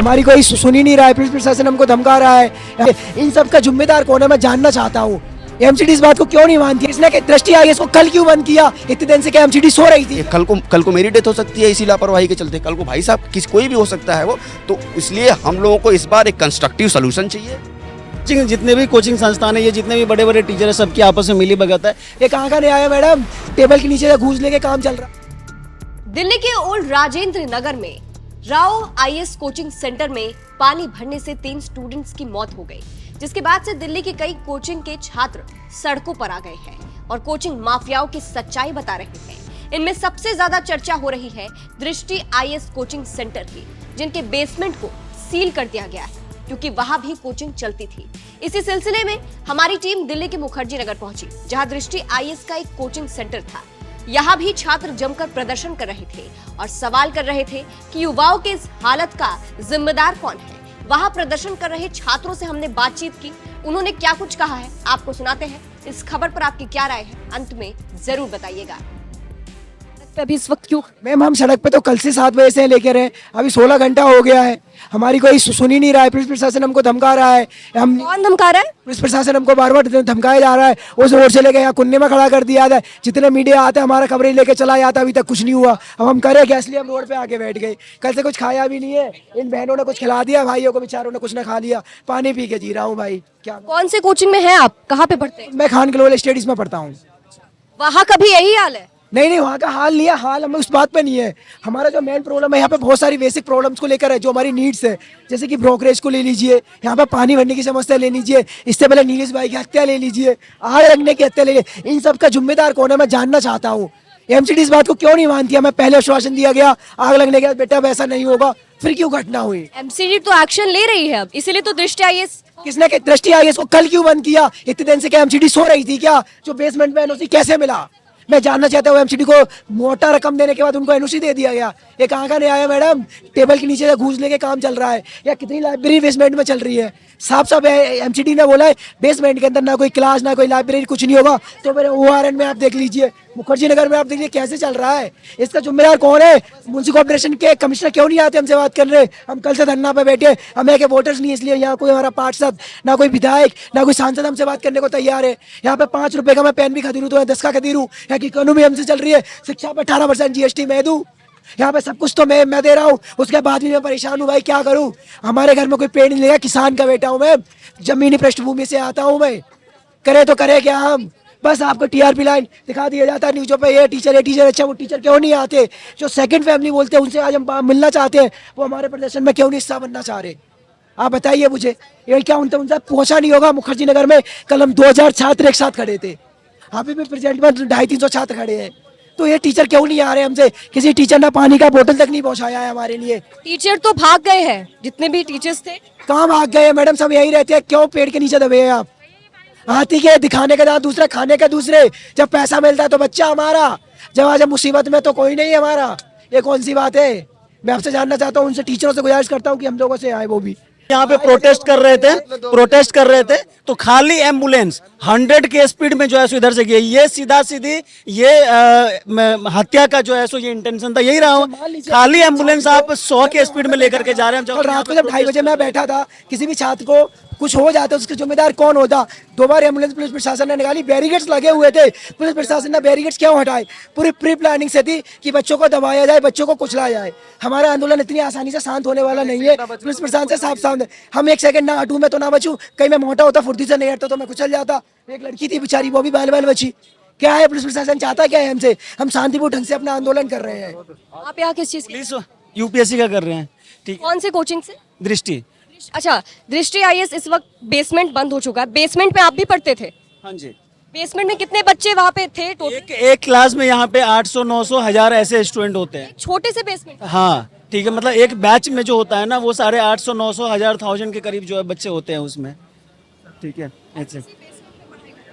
हमारी कोई सुन ही नहीं रहा है, पुलिस प्रशासन हमको धमका रहा है। इन सब का जिम्मेदार कौन है, मैं जानना चाहता हूँ। एमसीडी इस बात को क्यों नहीं मानती? इसने दृष्टि आई इसको कल क्यों बंद किया? इतने दिन से क्या एमसीडी सो रही थी? कल को मेरी डेथ हो सकती है इसी लापरवाही के चलते, कल को भाई साहब कोई भी हो सकता है वो। तो इसलिए हम लोगों को इस बार एक कंस्ट्रक्टिव सोल्यूशन चाहिए। जितने भी कोचिंग संस्थान है, ये जितने भी बड़े बड़े टीचर है, सबकी आपस में मिली भगत है। ये कहाँ का नहीं आया मैडम? टेबल के नीचे से घूस लेके काम चल रहा। दिल्ली के ओल्ड राजेंद्र नगर में राव आईएएस कोचिंग सेंटर में पानी भरने से 3 स्टूडेंट्स की मौत हो गई, जिसके बाद से दिल्ली के कई कोचिंग के छात्र सड़कों पर आ गए हैं और कोचिंग माफियाओं की सच्चाई बता रहे हैं। इनमें सबसे ज्यादा चर्चा हो रही है दृष्टि आईएएस कोचिंग सेंटर की, जिनके बेसमेंट को सील कर दिया गया है क्योंकि वहां भी कोचिंग चलती थी। इसी सिलसिले में हमारी टीम दिल्ली के मुखर्जी नगर पहुंची, जहां दृष्टि आईएएस का एक कोचिंग सेंटर था। यहाँ भी छात्र जमकर प्रदर्शन कर रहे थे और सवाल कर रहे थे कि युवाओं के इस हालत का जिम्मेदार कौन है। वहां प्रदर्शन कर रहे छात्रों से हमने बातचीत की, उन्होंने क्या कुछ कहा है आपको सुनाते हैं। इस खबर पर आपकी क्या राय है, अंत में जरूर बताइएगा। अभी इस वक्त क्यों? मैम हम सड़क पे तो कल से 7 बजे से लेकर हैं, अभी 16 घंटा हो गया है, हमारी कोई सुन ही नहीं रहा है। पुलिस प्रशासन हमको धमका रहा है। हम कौन धमका रहा है? पुलिस प्रशासन हमको बार बार धमकाया जा रहा है। उस रोड से लेके यहाँ कुन्ने में खड़ा कर दिया था। जितने मीडिया आते हैं हमारा खबरें लेके चला जाता, अभी तक कुछ नहीं हुआ। अब हम करें क्या? इसलिए हम रोड पे आके बैठ गए। कल से कुछ खाया भी नहीं है, इन बहनों ने कुछ खिला दिया, भाइयों को बेचारों ने कुछ ना खा लिया। पानी पी के जी रहा हूँ भाई। क्या कौन से कोचिंग में है आप? कहाँ पे पढ़ते हैं? मैं खान ग्लोबल स्टडीज में पढ़ता हूँ। वहाँ का भी यही हाल है? नहीं, वहाँ का हाल नहीं है। हाल हमें उस बात पे नहीं है। हमारा जो मेन प्रॉब्लम है, यहाँ पे बहुत सारी बेसिक प्रॉब्लम्स को लेकर है, जो हमारी नीड्स है। जैसे कि ब्रोकरेज को ले लीजिए, यहाँ पे पानी भरने की समस्या ले लीजिए, इससे पहले नीलेश भाई की हत्या ले लीजिए, आग लगने की हत्या ले लीजिए। इन सब का जिम्मेदार कौन है, मैं जानना चाहता हूँ। एमसीडी इस बात को क्यों नहीं मानती है? मैं पहले आश्वासन दिया गया आग लगने के बाद, बेटा अब ऐसा नहीं होगा, फिर क्यों घटना हुई? एमसीडी तो एक्शन ले रही है अब, इसीलिए तो दृष्टि आईएएस। किसने दृष्टि आई इसको कल क्यों बंद किया? इतने दिन से क्या एमसीडी सो रही थी क्या? जो बेसमेंट में एनओसी कैसे मिला? मैं जानना चाहता हूँ। एमसीडी को मोटा रकम देने के बाद उनको एनओसी दे दिया गया। ये कहाँ का नहीं आया मैडम? टेबल के नीचे से घूस लेके काम चल रहा है। या कितनी लाइब्रेरी बेसमेंट में चल रही है? साफ साफ एमसीडी ने बोला है बेसमेंट के अंदर ना कोई क्लास ना कोई लाइब्रेरी, कुछ नहीं होगा। तो मेरे ओआरएन में आप देख लीजिए, मुखर्जी नगर में आप देखिए कैसे चल रहा है। इसका जिम्मेदार कौन है? म्युनिसिपल कॉर्पोरेशन के कमिश्नर क्यों नहीं आते हमसे बात कर रहे? हम कल से धरना पे बैठे, हमें के वोटर्स नहीं, इसलिए यहाँ कोई हमारा पार्षद ना कोई विधायक ना कोई सांसद हमसे बात करने को तैयार है। यहाँ पे 5 रुपए का मैं पेन भी खरीदूं तो 10 का खरीदूं। यहाँ की इकोनॉमी हमसे चल रही है, शिक्षा पे 18% जीएसटी मैं दूं, यहाँ पे सब कुछ तो मैं दे रहा हूँ, उसके बाद भी मैं परेशान हूँ भाई, क्या करूँ? हमारे घर में कोई पेड़ नहीं लगा, किसान का बेटा हूँ मैं, जमीनी पृष्ठभूमि से आता हूँ मैं। करे तो करे क्या हम? बस आपको टीआरपी लाइन दिखा दिया जाता है न्यूज़ों पे, ये टीचर अच्छा। वो टीचर क्यों नहीं आते? जो सेकंड फैमिली बोलते हैं उनसे आज हम मिलना चाहते हैं, वो हमारे प्रदर्शन में क्यों नहीं हिस्सा बनना चाह रहे? आप बताइए मुझे। ये क्या उनसे पहुंचा नहीं होगा? मुखर्जी नगर में कल हम 2000 छात्र एक साथ खड़े थे, अभी भी प्रेजेंट में 250-300 छात्र खड़े हैं। तो ये टीचर क्यों नहीं आ रहे हमसे? किसी टीचर ने पानी का बोतल तक नहीं पहुंचाया है हमारे लिए। टीचर तो भाग गए हैं, जितने भी टीचर्स थे। कहाँ भाग गए मैडम? सब यही रहते हैं, क्यों पेड़ के नीचे दबे हैं आप? हाथी के दिखाने के दांत दूसरे, खाने के दूसरे। जब पैसा मिलता है तो बच्चा हमारा, जब मुसीबत में तो कोई नहीं हमारा। ये कौन सी बात है? मैं आपसे जानना चाहता हूँ, उनसे टीचरों से गुजारिश करता हूँ कि हम लोगों से आए वो भी। यहाँ पे प्रोटेस्ट कर रहे थे तो खाली एम्बुलेंस 100 के स्पीड में जो है सो इधर से गई। ये सीधा सीधी ये हत्या का जो है सो ये इंटेंशन था, यही रहा। खाली एम्बुलेंस आप 100 के स्पीड में लेकर के जा रहे हैं। कल रात को जब 2:30 बजे मैं बैठा था, किसी भी छात्र को कुछ हो जाता उसके जिम्मेदार कौन होता? 2 बार एम्बुलेंस पुलिस प्रशासन ने निकाली, बैरिकेड्स लगे हुए थे, पुलिस प्रशासन ने बैरिकेड्स क्यों हटाए? पूरी प्री प्लानिंग से थी कि बच्चों को दबाया जाए, बच्चों को कुचला जाए। हमारा आंदोलन इतनी आसानी से शांत होने वाला नहीं है। पुलिस प्रशासन से साफ साफ, हम 1 सेकंड ना हटूं मैं तो ना बचूं। कहीं मैं मोटा होता, फुर्ती से नहीं हटता तो मैं कुचल जाता। एक लड़की थी बेचारी, वो भी बाल बाल बची। क्या है पुलिस प्रशासन चाहता क्या है हमसे? हम शांतिपूर्ण ढंग से अपना आंदोलन कर रहे हैं। आप यहाँ किस चीज? पुलिस यूपीएससी का कर रहे हैं। ठीक, कौन से कोचिंग से? दृष्टि। अच्छा, दृष्टि आईएएस इस वक्त बेसमेंट बंद हो चुका है। बेसमेंट में आप भी पढ़ते थे? हाँ जी। बेसमेंट में कितने बच्चे वहाँ पे थे टोटल? एक क्लास में यहाँ पे 800, 900, 1000 ऐसे स्टूडेंट होते हैं। छोटे से बेसमेंट? हाँ ठीक है, मतलब एक बैच में जो होता है ना, वो 850, 900, 1000 के करीब जो है बच्चे होते हैं उसमें। ठीक है, ऐसे।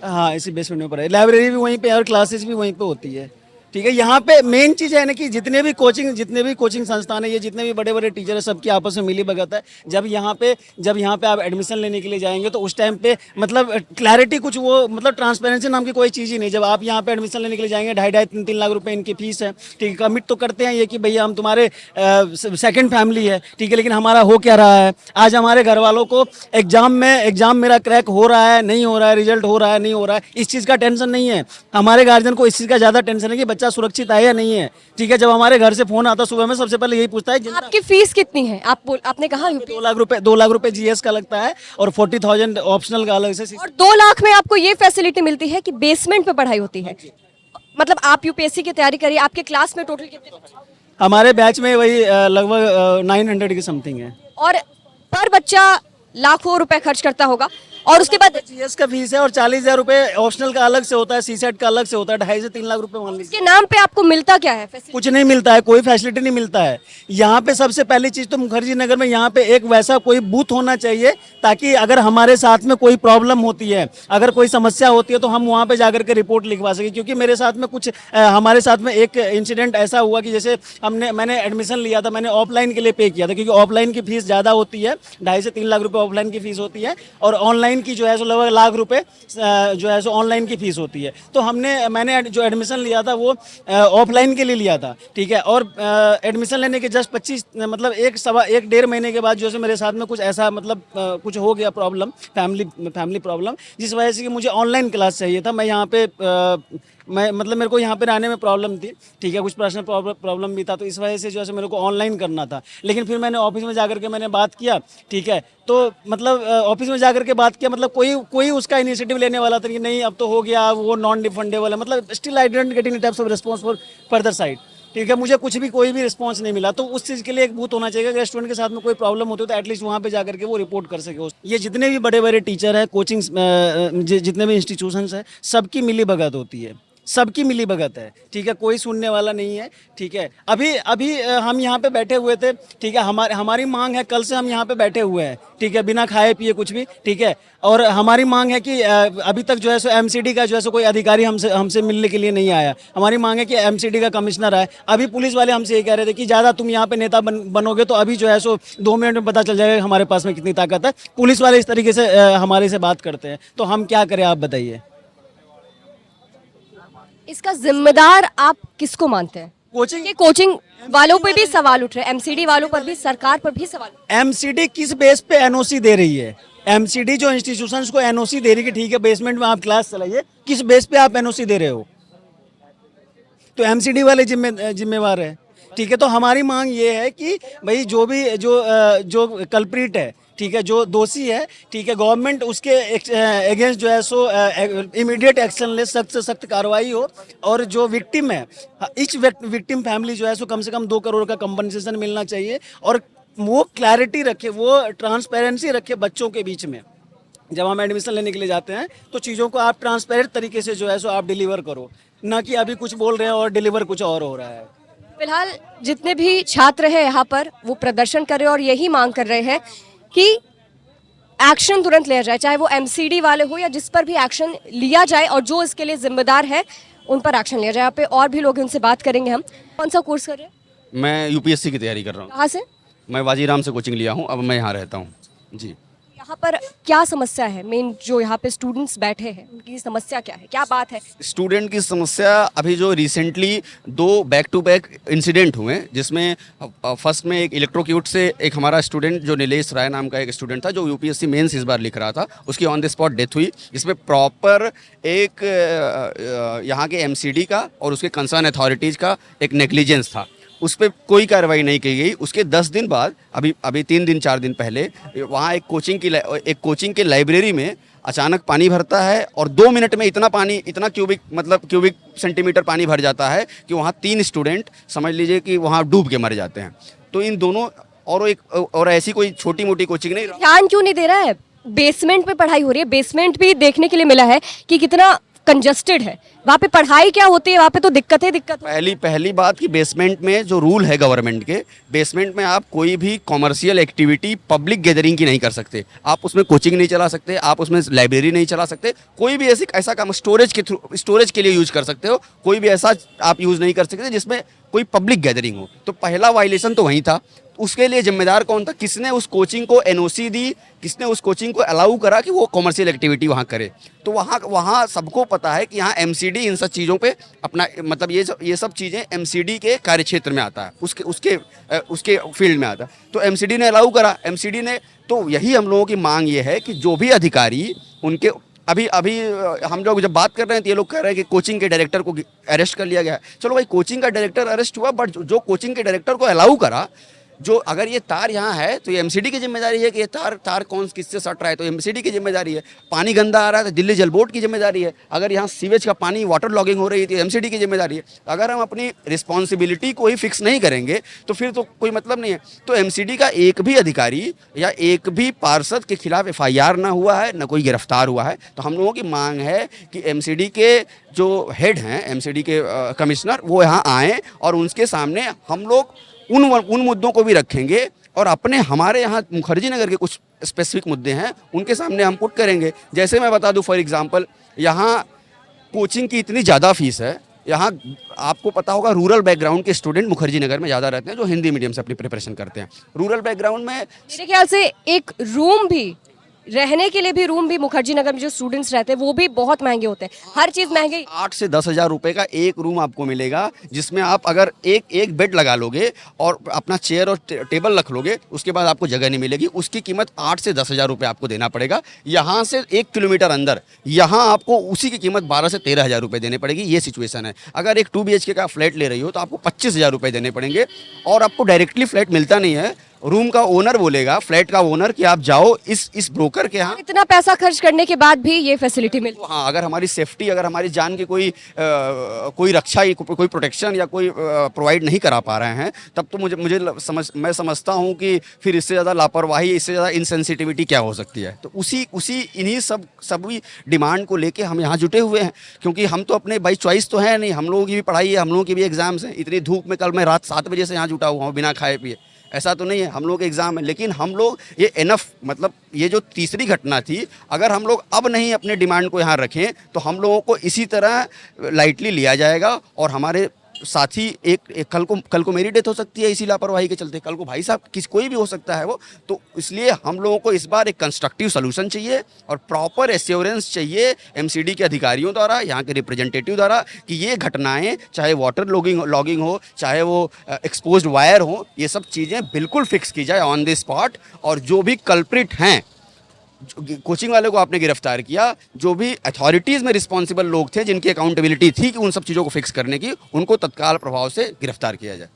हाँ, इसी बेसमेंट में पढ़ाई, लाइब्रेरी भी वहीं पे और क्लासेस भी वहीं पे होती है। ठीक है। यहाँ पे मेन चीज़ है ना कि जितने भी कोचिंग संस्थान है, ये जितने भी बड़े बड़े टीचर है, सबकी आपस में मिली भगत है। जब यहाँ पे आप एडमिशन लेने के लिए जाएंगे तो उस टाइम पे मतलब क्लैरिटी कुछ वो मतलब ट्रांसपेरेंसी नाम की कोई चीज़ ही नहीं। जब आप यहाँ पे एडमिशन लेने के लिए जाएंगे 2.5-3 लाख रुपए इनकी फीस है, ठीक है। कमिट तो करते हैं ये कि भैया हम तुम्हारे सेकंड फैमिली है, ठीक है। लेकिन हमारा हो क्या रहा है, आज हमारे घर वालों को एग्जाम मेरा क्रैक हो रहा है नहीं हो रहा है, रिजल्ट हो रहा है नहीं हो रहा है, इस चीज़ का टेंशन नहीं है। हमारे गार्जियन को इस चीज़ का ज़्यादा टेंशन है कि बच्चा सुरक्षित है या नहीं है, ठीक है। जब हमारे घर से फोन आता सुबह में, सबसे पहले यही पूछता है आपकी फीस कितनी है? आपने कहा 2 लाख रुपए जीएस का लगता है और 40,000 ऑप्शनल का अलग से। और 2 लाख में आपको ये फैसिलिटी मिलती है कि बेसमेंट पे पढ़ाई होती है। मतलब आप यूपीएससी की तैयारी करिए, आपके क्लास में टोटल कितने बच्चे? हमारे बैच में वही लगभग 900 की समथिंग है। और पर बच्चा लाखों रुपए खर्च करता होगा और उसके बाद जीएस का फीस है और 40,000 रुपए ऑप्शनल का अलग से होता है, सीसेट का अलग से होता है, 2.5 से 3 लाख रुपए मान लीजिए। इसके नाम पे आपको मिलता क्या है? कुछ नहीं मिलता है, कोई फैसिलिटी नहीं मिलता है। यहाँ पे सबसे पहली चीज़ तो मुखर्जी नगर में यहाँ पे एक वैसा कोई बूथ होना चाहिए ताकि अगर हमारे साथ में कोई प्रॉब्लम होती है, अगर कोई समस्या होती है तो हम वहाँ पे जाकर के रिपोर्ट लिखवा सकें। क्योंकि मेरे साथ में हमारे साथ में एक इंसिडेंट ऐसा हुआ कि जैसे मैंने एडमिशन लिया था, मैंने ऑफलाइन के लिए पे किया था क्योंकि ऑफलाइन की फीस ज़्यादा होती है, 2.5 से 3 लाख रुपये ऑफलाइन की फीस होती है और ऑनलाइन की जो है सो लगभग लाख रुपए जो है सो ऑनलाइन की फीस होती है। तो मैंने जो एडमिशन लिया था वो ऑफलाइन के लिए लिया था, ठीक है। और एडमिशन लेने के जस्ट 1.5 महीने के बाद जो है मेरे साथ में कुछ ऐसा मतलब कुछ हो गया प्रॉब्लम, फैमिली प्रॉब्लम, जिस वजह से कि मुझे ऑनलाइन क्लास चाहिए था। मैं यहाँ पे मेरे को यहाँ पे रहने में प्रॉब्लम थी, ठीक है, कुछ पर्सनल प्रॉब्लम भी था, तो इस वजह से जो है मेरे को ऑनलाइन करना था। लेकिन फिर मैंने ऑफिस में जाकर के मैंने बात किया, ठीक है। तो मतलब ऑफिस में जाकर के बात किया, मतलब कोई उसका इनिशिएटिव लेने वाला था कि नहीं अब तो हो गया, वो नॉन रिफंडेबल है। मतलब still I didn't get any types of response for further side, ठीक है। मुझे कोई भी रिस्पॉन्स नहीं मिला। तो उस चीज़ के लिए एक बूथ होना चाहिए। अगर स्टूडेंट के साथ में कोई प्रॉब्लम होती है तो एटलीस्ट वहाँ पे जाकर के वो रिपोर्ट कर सके। ये जितने भी बड़े बड़े टीचर हैं, कोचिंग जितने भी इंस्टीट्यूशंस हैं, सबकी मिली भगत होती है, सबकी मिली भगत है, ठीक है। कोई सुनने वाला नहीं है, ठीक है। अभी हम यहाँ पे बैठे हुए थे, ठीक है। हमारी मांग है, कल से हम यहाँ पे बैठे हुए हैं, ठीक है, बिना खाए पिए कुछ भी, ठीक है। और हमारी मांग है कि अभी तक जो है सो एमसीडी का जो है सो कोई अधिकारी हमसे मिलने के लिए नहीं आया। हमारी मांग है कि एमसीडी का कमिश्नर आए। अभी पुलिस वाले हमसे ये कह रहे थे कि ज़्यादा तुम यहाँ पे नेता बनोगे तो अभी जो है सो 2 मिनट में पता चल जाएगा हमारे पास में कितनी ताकत है। पुलिस वाले इस तरीके से हमारे से बात करते हैं, तो हम क्या करें आप बताइए। इसका जिम्मेदार आप किसको मानते हैं? कोचिंग वालों पे भी सवाल उठ रहे हैं, एमसीडी वालों पर भी, सरकार पर भी सवाल। एमसीडी किस बेस पे एनओसी दे रही है? एमसीडी जो इंस्टीट्यूशंस को एनओसी दे रही है कि ठीक है बेसमेंट में आप क्लास चलाइए, किस बेस पे आप एनओसी दे रहे हो? तो एमसीडी वाले जिम्मेवार है, ठीक है। तो हमारी मांग ये है कि भाई जो कल्प्रिट है, ठीक है, जो दोषी है, ठीक है, गवर्नमेंट उसके अगेंस्ट जो है सो इमीडिएट एक्शन ले, सख्त से सख्त कार्रवाई हो। और जो विक्टिम है, ईच विक्टिम फैमिली जो है सो कम से कम 2 करोड़ का कंपनसेशन मिलना चाहिए। और वो क्लैरिटी रखे, वो ट्रांसपेरेंसी रखे बच्चों के बीच में। जब हम एडमिशन लेने के लिए जाते हैं तो चीज़ों को आप ट्रांसपेरेंट तरीके से जो है सो आप डिलीवर करो, ना कि अभी कुछ बोल रहे हैं और डिलीवर कुछ और हो रहा है। फिलहाल जितने भी छात्र हैं यहाँ पर वो प्रदर्शन कर रहे हैं और यही मांग कर रहे हैं कि एक्शन तुरंत लिया जाए, चाहे वो एमसीडी वाले हो या जिस पर भी एक्शन लिया जाए, और जो इसके लिए जिम्मेदार है उन पर एक्शन लिया जाए। यहाँ पे और भी लोग हैं, उनसे बात करेंगे हम। कौन सा कोर्स कर रहे हैं? मैं यूपीएससी की तैयारी कर रहा हूँ। कहाँ से? मैं वाजीराम से कोचिंग लिया हूँ, अब मैं यहाँ रहता हूँ जी। यहाँ पर क्या समस्या है मेन? जो यहाँ पे स्टूडेंट्स बैठे हैं उनकी समस्या क्या है, क्या बात है? स्टूडेंट की समस्या, अभी जो recently 2 back to back incident हुए, जिसमें फर्स्ट में एक इलेक्ट्रोक्यूट से एक हमारा स्टूडेंट जो नीलेश राय नाम का एक स्टूडेंट था, जो यूपीएससी मेंस इस बार लिख रहा था, उसकी ऑन द स्पॉट डेथ हुई। इसमें प्रॉपर एक यहाँ के एमसीडी का और उसके कंसर्न अथॉरिटीज़ का एक नेग्लिजेंस था, उस पर कोई कार्रवाई नहीं की गई। उसके 10 दिन बाद अभी 3-4 दिन पहले वहाँ एक कोचिंग के लाइब्रेरी में अचानक पानी भरता है और 2 मिनट में इतना क्यूबिक सेंटीमीटर पानी भर जाता है कि वहाँ 3 स्टूडेंट समझ लीजिए कि वहाँ डूब के मर जाते हैं। तो इन दोनों और ऐसी कोई छोटी मोटी कोचिंग नहीं। ध्यान क्यों नहीं दे रहा है? बेसमेंट पे पढ़ाई हो रही है, बेसमेंट भी देखने के लिए मिला है कि कितना कंजस्टेड है, वहाँ पे पढ़ाई क्या होती है, वहाँ पे तो दिक्कत है। पहली बात कि बेसमेंट में जो रूल है गवर्नमेंट के, बेसमेंट में आप कोई भी कॉमर्शियल एक्टिविटी पब्लिक गैदरिंग की नहीं कर सकते। आप उसमें कोचिंग नहीं चला सकते, आप उसमें लाइब्रेरी नहीं चला सकते, कोई भी ऐसा काम स्टोरेज के लिए यूज कर सकते हो, कोई भी ऐसा आप यूज नहीं कर सकते जिसमें कोई पब्लिक गैदरिंग हो। तो पहला वायलेशन तो वहीं था। उसके लिए जिम्मेदार कौन था? किसने उस कोचिंग को एनओसी दी, किसने उस कोचिंग को अलाउ करा कि वो कॉमर्शियल एक्टिविटी वहाँ करे? तो वहाँ सबको पता है कि यहाँ एमसीडी इन सब चीज़ों पे अपना मतलब ये सब चीज़ें एमसीडी के कार्यक्षेत्र में आता है, उसके फील्ड में आता है। तो एमसीडी ने अलाउ करा, एमसीडी ने, तो यही हम लोगों की मांग ये है कि जो भी अधिकारी उनके अभी हम लोग जब बात कर रहे हैं तो ये लोग कह रहे हैं कि कोचिंग के डायरेक्टर को अरेस्ट कर लिया गया है। चलो भाई, कोचिंग का डायरेक्टर अरेस्ट हुआ, बट जो कोचिंग के डायरेक्टर को अलाउ करा, जो अगर ये तार यहाँ है तो ये एमसीडी की जिम्मेदारी है कि ये तार कौन किससे सट रहा है, तो एमसीडी की जिम्मेदारी है। पानी गंदा आ रहा है तो दिल्ली जल बोर्ड की जिम्मेदारी है। अगर यहाँ सीवेज का पानी वाटर लॉगिंग हो रही है तो एमसीडी की जिम्मेदारी है। अगर हम अपनी रिस्पॉन्सिबिलिटी को ही फिक्स नहीं करेंगे तो फिर तो कोई मतलब नहीं है। तो एमसीडी का एक भी अधिकारी या एक भी पार्षद के खिलाफ एफआईआर ना हुआ है, ना कोई गिरफ्तार हुआ है। तो हम लोगों की मांग है कि एमसीडी के जो हेड हैं, एमसीडी के कमिश्नर, वो यहाँ आएँ और उनके सामने हम लोग उन मुद्दों को भी रखेंगे और हमारे यहाँ मुखर्जी नगर के कुछ स्पेसिफिक मुद्दे हैं उनके सामने हम पुट करेंगे। जैसे मैं बता दूं, फॉर एग्जांपल, यहाँ कोचिंग की इतनी ज़्यादा फीस है। यहाँ आपको पता होगा रूरल बैकग्राउंड के स्टूडेंट मुखर्जी नगर में ज़्यादा रहते हैं, जो हिंदी मीडियम से अपनी प्रिपरेशन करते हैं। रूरल बैकग्राउंड में मेरे ख्याल से एक रूम भी, रहने के लिए भी रूम भी मुखर्जी नगर में जो स्टूडेंट्स रहते हैं वो भी बहुत महंगे होते हैं, हर चीज महंगी। 8 से 10 हज़ार रुपये का एक रूम आपको मिलेगा, जिसमें आप अगर एक बेड लगा लोगे और अपना चेयर और टेबल रख लोगे, उसके बाद आपको जगह नहीं मिलेगी। उसकी कीमत 8 से 10 हज़ार रुपये आपको देना पड़ेगा। यहाँ से 1 किलोमीटर अंदर यहाँ आपको उसी की कीमत 12 से 13 हज़ार रुपये देने पड़ेगी। ये सिचुएशन है। अगर एक 2 BHK का फ्लैट ले रही हो तो आपको 25 हज़ार रुपये देने पड़ेंगे और आपको डायरेक्टली फ्लैट मिलता नहीं है। रूम का ओनर बोलेगा, फ्लैट का ओनर, कि आप जाओ इस ब्रोकर के यहाँ। इतना पैसा खर्च करने के बाद भी ये फैसिलिटी मिलती है। हाँ, अगर हमारी सेफ्टी, अगर हमारी जान की कोई रक्षा, कोई प्रोटेक्शन या कोई प्रोवाइड नहीं करा पा रहे हैं, तब तो मैं समझता हूँ कि फिर इससे ज़्यादा लापरवाही, इससे ज़्यादा इनसेंसिटिविटी क्या हो सकती है। तो इन्हीं सभी डिमांड को लेके हम यहाँ जुटे हुए हैं, क्योंकि हम तो अपने बाई चॉइस तो है नहीं। हम लोगों की भी पढ़ाई है, हम लोगों की भी एग्जाम्स हैं। इतनी धूप में कल मैं रात 7 बजे से यहाँ जुटा हुआ हूँ बिना खाए पिए, ऐसा तो नहीं है। हम लोग एग्ज़ाम है, लेकिन हम लोग ये इनफ, मतलब ये जो तीसरी घटना थी, अगर हम लोग अब नहीं अपने डिमांड को यहाँ रखें तो हम लोगों को इसी तरह लाइटली लिया जाएगा और हमारे साथी एक कल को मेरी डेथ हो सकती है इसी लापरवाही के चलते, कल को भाई साहब कोई भी हो सकता है वो। तो इसलिए हम लोगों को इस बार एक कंस्ट्रक्टिव सोल्यूशन चाहिए और प्रॉपर एश्योरेंस चाहिए एमसीडी के अधिकारियों द्वारा, यहाँ के रिप्रेजेंटेटिव द्वारा, कि ये घटनाएं, चाहे वाटर लॉगिंग हो, चाहे वो एक्सपोज्ड वायर हो, ये सब चीज़ें बिल्कुल फिक्स की जाए ऑन द स्पॉट। और जो भी कल्प्रिट हैं, कोचिंग वाले को आपने गिरफ्तार किया, जो भी अथॉरिटीज़ में रिस्पॉन्सिबल लोग थे जिनकी अकाउंटेबिलिटी थी कि उन सब चीज़ों को फिक्स करने की, उनको तत्काल प्रभाव से गिरफ्तार किया जाए।